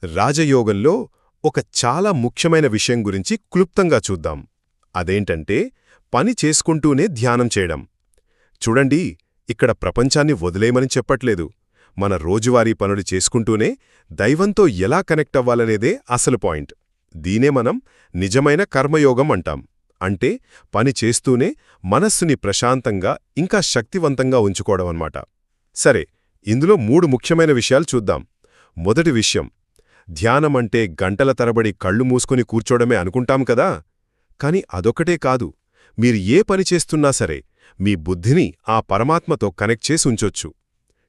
రాజయోగంలో ఒక చాలా ముఖ్యమైన విషయం గురించి క్లుప్తంగా చూద్దాం. అదేంటంటే పని చేసుకుంటూనే ధ్యానం చేయడం. చూడండి, ఇక్కడ ప్రపంచాన్ని వదిలేయమని చెప్పట్లేదు. మన రోజువారీ పనులు చేసుకుంటూనే దైవంతో ఎలా కనెక్ట్ అవ్వాలనేదే అసలు పాయింట్. దీనే మనం నిజమైన కర్మయోగం అంటాం. అంటే పని చేస్తూనే మనస్సుని ప్రశాంతంగా ఇంకా శక్తివంతంగా ఉంచుకోవడమన్నమాట. సరే, ఇందులో 3 ముఖ్యమైన విషయాలు చూద్దాం. మొదటి విషయం, ధ్యానమంటే గంటల తరబడి కళ్ళు మూసుకొని కూర్చోవడమే అనుకుంటాం కదా. కాని అదొకటే కాదు. మీరు ఏ పని చేస్తున్నా సరే మీ బుద్ధిని ఆ పరమాత్మతో కనెక్ట్ చేసి ఉంచొచ్చు.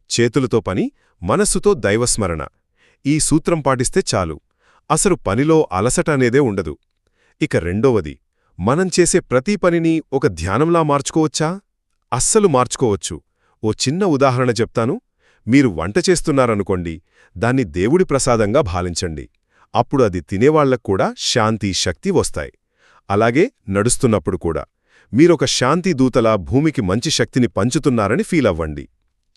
చేతులతో పని, మనస్సుతో దైవస్మరణ. ఈ సూత్రం పాటిస్తే చాలు. అసలు పనిలో అలసట అనేదే ఉండదు. ఇక రెండవది, మనం చేసే ప్రతి పనిని ఒక ధ్యానంలా మార్చుకోవచ్చా? అస్సలు మార్చుకోవచ్చు. ఓ చిన్న ఉదాహరణ చెప్తాను. మీరు వంట చేస్తున్నారనుకోండి, దాన్ని దేవుడి ప్రసాదంగా భావించండి. అప్పుడు అది తినేవాళ్లక్కూడా శాంతి, శక్తి వస్తాయి. అలాగే నడుస్తున్నప్పుడు కూడా మీరొక శాంతి దూతలా భూమికి మంచి శక్తిని పంచుతున్నారని ఫీలవ్వండి.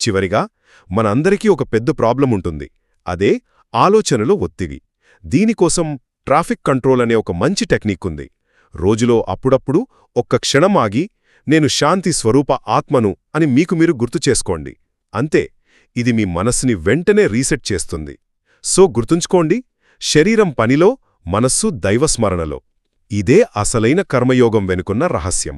చివరిగా, మనందరికీ ఒక పెద్ద ప్రాబ్లం ఉంటుంది. అదే ఆలోచనలో ఒత్తిడి. దీనికోసం ట్రాఫిక్ కంట్రోల్ అనే ఒక మంచి టెక్నిక్ ఉంది. రోజులో అప్పుడప్పుడు ఒక్క క్షణం ఆగి, నేను శాంతి స్వరూప ఆత్మను అని మీకు మీరు గుర్తు చేసుకోండి. అంతే, ఇది మీ మనస్సుని వెంటనే రీసెట్ చేస్తుంది. సో గుర్తుంచుకోండి, శరీరం పనిలో, మనస్సు దైవస్మరణలో. ఇదే అసలైన కర్మయోగం వెనుకున్న రహస్యం.